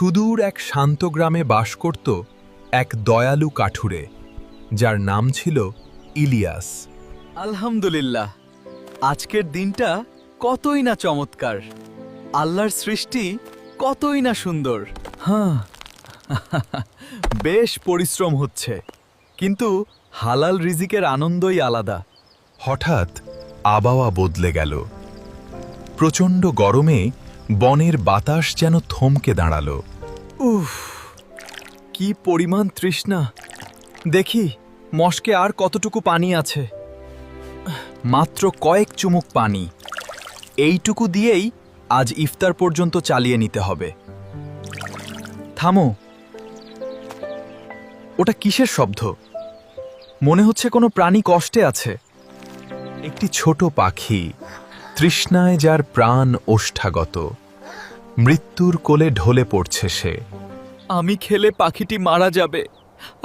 সুদূর এক শান্ত গ্রামে বাস করত এক দয়ালু কাঠুরে, যার নাম ছিল ইলিয়াস। আলহামদুলিল্লাহ, আজকের দিনটা কতই না চমৎকার। আল্লাহর সৃষ্টি কতই না সুন্দর। হ্যাঁ, বেশ পরিশ্রম হচ্ছে, কিন্তু হালাল রিজিকের আনন্দই আলাদা। হঠাৎ আবহাওয়া বদলে গেল। প্রচণ্ড গরমে বনের বাতাস যেন থমকে দাঁড়ালো। উফ, কি পরিমাণ তৃষ্ণা! দেখি মশকে আর কতটুকু পানি আছে। মাত্র কয়েক চুমুক পানি, এইটুকু দিয়েই আজ ইফতার পর্যন্ত চালিয়ে নিতে হবে। থামো, ওটা কিসের শব্দ? মনে হচ্ছে কোনো প্রাণী কষ্টে আছে। একটি ছোট পাখি, তৃষ্ণায় যার প্রাণ ওষ্ঠাগত, মৃত্যুর কোলে ঢলে পড়ছে সে। আমি খেলে পাখিটি মারা যাবে,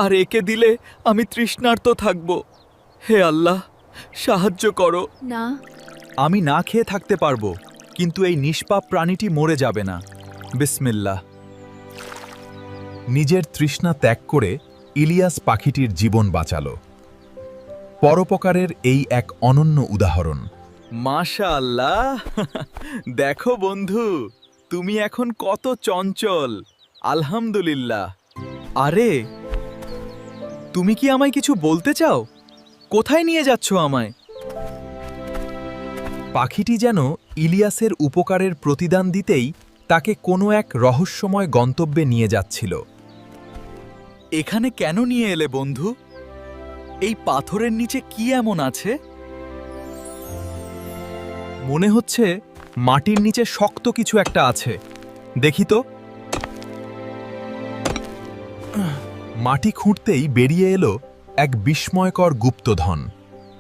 আর একে দিলে আমি তৃষ্ণার্ত থাকব। হে আল্লাহ, সাহায্য করো। না, আমি না খেয়ে থাকতে পারবো, কিন্তু এই নিষ্পাপ প্রাণীটি মরে যাবে না। বিসমিল্লাহ। নিজের তৃষ্ণা ত্যাগ করে ইলিয়াস পাখিটির জীবন বাঁচাল। পরোপকারের এই এক অনন্য উদাহরণ। মাশাআল্লাহ, দেখো বন্ধু, তুমি এখন কত চঞ্চল। আলহামদুলিল্লাহ। আরে, তুমি কি আমায় কিছু বলতে চাও? কোথায় নিয়ে যাচ্ছ আমায়? পাখিটি যেন ইলিয়াসের উপকারের প্রতিদান দিতেই তাকে কোনো এক রহস্যময় গন্তব্যে নিয়ে যাচ্ছিল। এখানে কেন নিয়ে এলে বন্ধু? এই পাথরের নিচে কি এমন আছে? মনে হচ্ছে মাটির নিচে শক্ত কিছু একটা আছে। দেখি তো। মাটি খুঁড়তেই বেরিয়ে এলো এক বিস্ময়কর গুপ্তধন,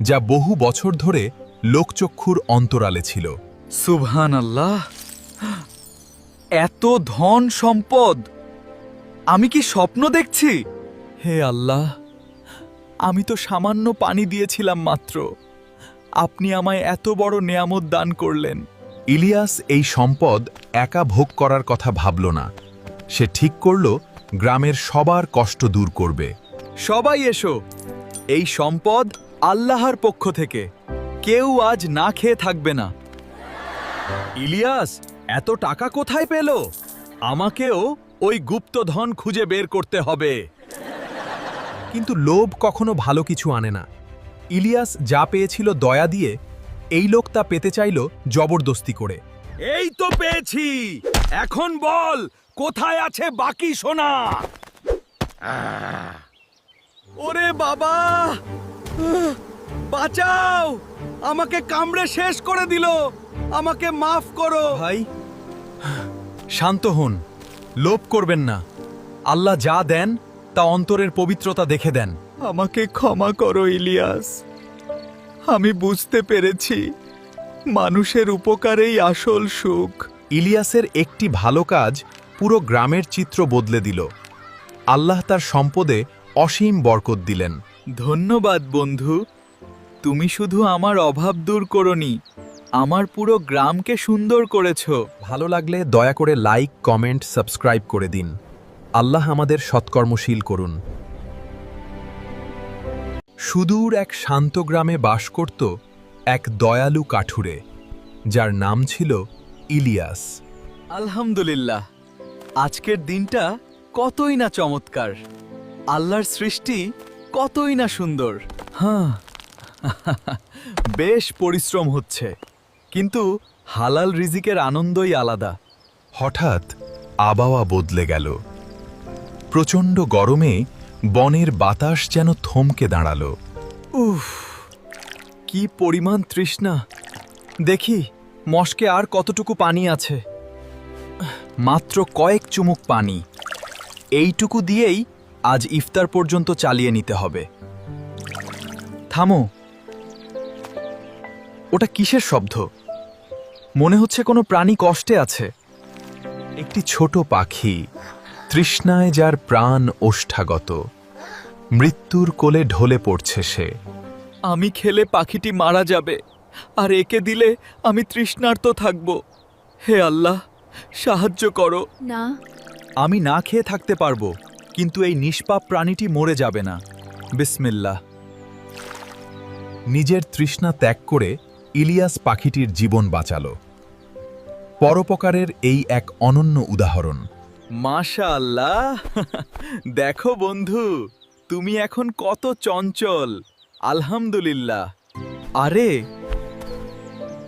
যা বহু বছর ধরে লোকচক্ষুর অন্তরালে ছিল। সুবহানাল্লাহ, এত ধন সম্পদ! আমি কি স্বপ্ন দেখছি? হে আল্লাহ, আমি তো সামান্য পানি দিয়েছিলাম মাত্র, আপনি আমায় এত বড় নেয়ামত দান করলেন। ইলিয়াস এই সম্পদ একা ভোগ করার কথা ভাবল না। সে ঠিক করল গ্রামের সবার কষ্ট দূর করবে। সবাই এসো, এই সম্পদ আল্লাহর পক্ষ থেকে, কেউ আজ না খেয়ে থাকবে না। ইলিয়াস এত টাকা কোথায় পেল? আমাকেও ওই গুপ্তধন খুঁজে বের করতে হবে। কিন্তু লোভ কখনো ভালো কিছু আনে না। ইলিয়াস যা পেয়েছিল দয়া দিয়ে, এই লোক তা পেতে চাইল জবরদস্তি করে। এই তো পেয়েছি, এখন বল কোথায় আছে বাকি সোনা? ওরে বাবা, বাঁচাও! আমাকে কামড়ে শেষ করে দিল, আমাকে মাফ করো। ভাই, শান্ত হন, লোভ করবেন না। আল্লাহ যা দেন তা অন্তরের পবিত্রতা দেখে দেন। আমাকে ক্ষমা করো ইলিয়াস, আমি বুঝতে পেরেছি মানুষের উপকারেই আসল সুখ। ইলিয়াসের একটি ভালো কাজ পুরো গ্রামের চিত্র বদলে দিল। আল্লাহ তার সম্পদে অসীম বরকত দিলেন। ধন্যবাদ বন্ধু, তুমি শুধু আমার অভাব দূর করোনি, আমার পুরো গ্রামকে সুন্দর করেছো। ভালো লাগলে দয়া করে লাইক, কমেন্ট, সাবস্ক্রাইব করে দিন। আল্লাহ আমাদের সৎকর্মশীল করুন। সুদূর এক শান্ত গ্রামে বাস করত এক দয়ালু কাঠুরে, যার নাম ছিল ইলিয়াস। আলহামদুলিল্লাহ, আজকের দিনটা কতই না চমৎকার। আল্লাহর সৃষ্টি কতই না সুন্দর। হ্যাঁ, বেশ পরিশ্রম হচ্ছে, কিন্তু হালাল রিজিকের আনন্দই আলাদা। হঠাৎ আবহাওয়া বদলে গেল। প্রচণ্ড গরমে বনের বাতাস যেন থমকে দাঁড়ালো। উফ, কি পরিমাণ তৃষ্ণা! দেখি মশকে আর কতটুকু পানি আছে। মাত্র কয়েক চুমুক পানি, এইটুকু দিয়েই আজ ইফতার পর্যন্ত চালিয়ে নিতে হবে। থামো, ওটা কিসের শব্দ? মনে হচ্ছে কোনো প্রাণী কষ্টে আছে। একটি ছোট পাখি, তৃষ্ণায় যার প্রাণ ওষ্ঠাগত, মৃত্যুর কোলে ঢলে পড়ছে সে। আমি খেলে পাখিটি মারা যাবে, আর একে দিলে আমি তৃষ্ণার্ত থাকব। হে আল্লাহ, সাহায্য করো। না, আমি না খেয়ে থাকতে পারবো, কিন্তু এই নিষ্পাপ প্রাণীটি মরে যাবে না। বিসমিল্লাহ। নিজের তৃষ্ণা ত্যাগ করে ইলিয়াস পাখিটির জীবন বাঁচালো। পরোপকারের এই এক অনন্য উদাহরণ। মাশাআল্লাহ, দেখো বন্ধু, তুমি এখন কত চঞ্চল। আলহামদুলিল্লাহ। আরে,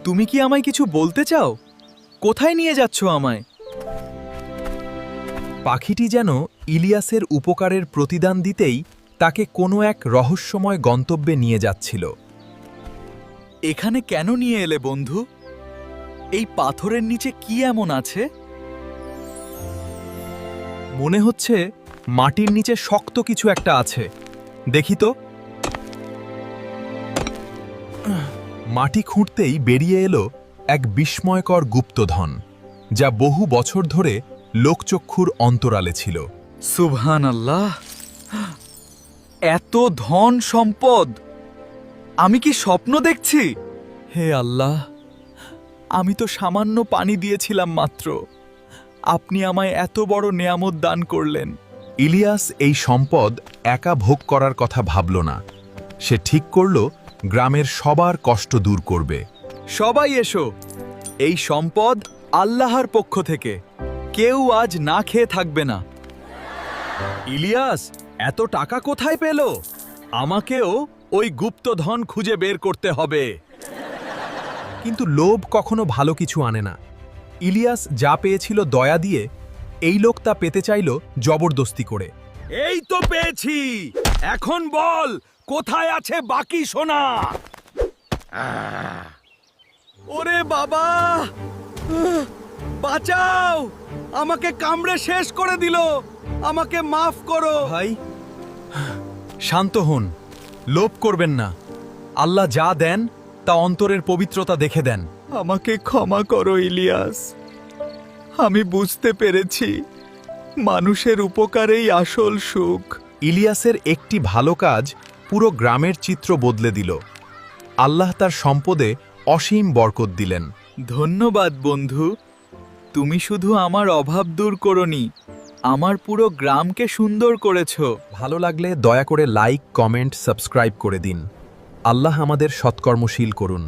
তুমি কি আমায় কিছু বলতে চাও? কোথায় নিয়ে যাচ্ছ আমায়? পাখিটি যেন ইলিয়াসের উপকারের প্রতিদান দিতেই তাকে কোনো এক রহস্যময় গন্তব্যে নিয়ে যাচ্ছিল। এখানে কেন নিয়ে এলে বন্ধু? এই পাথরের নিচে কি এমন আছে? মনে হচ্ছে মাটির নিচে শক্ত কিছু একটা আছে। দেখি তো। মাটি খুঁড়তেই বেরিয়ে এলো এক বিস্ময়কর গুপ্তধন, যা বহু বছর ধরে লোকচক্ষুর অন্তরালে ছিল। সুবহানাল্লাহ, এত ধন সম্পদ! আমি কি স্বপ্ন দেখছি? হে আল্লাহ, আমি তো সামান্য পানি দিয়েছিলাম মাত্র। আপনি আমায় এত বড় নেয়ামত দান করলেন। ইলিয়াস এই সম্পদ একা ভোগ করার কথা ভাবল না। সে ঠিক করল গ্রামের সবার কষ্ট দূর করবে। সবাই এসো, এই সম্পদ আল্লাহর পক্ষ থেকে। কেউ আজ না খেয়ে থাকবে না। ইলিয়াস এত টাকা কোথায় পেল? আমাকেও ওই গুপ্তধন খুঁজে বের করতে হবে। কিন্তু লোভ কখনো ভালো কিছু আনে না। ইলিয়াস যা পেয়েছিল দয়া দিয়ে, এই লোক তা পেতে চাইল জবরদস্তি করে। এই তো পেয়েছি, এখন বল কোথায় আছে বাকি সোনা? ওরে বাবা, বাঁচাও! আমাকে কামড়ে শেষ করে দিল। আমাকে মাফ করো ভাই, শান্ত হন, লোভ করবেন না। আল্লাহ যা দেন তা অন্তরের পবিত্রতা দেখে দেন। আমাকে ক্ষমা করো ইলিয়াস। আমি বুঝতে পেরেছি মানুষের উপকারেই আসল সুখ। ইলিয়াসের একটি ভালো কাজ পুরো গ্রামের চিত্র বদলে দিল। আল্লাহ তার সম্পদে অসীম বরকত দিলেন। ধন্যবাদ বন্ধু, তুমি শুধু আমার অভাব দূর করোনি, আমার পুরো গ্রামকে সুন্দর করেছো। ভালো লাগলে দয়া করে লাইক, কমেন্ট, সাবস্ক্রাইব করে দিন। আল্লাহ আমাদের সৎকর্মশীল করুন।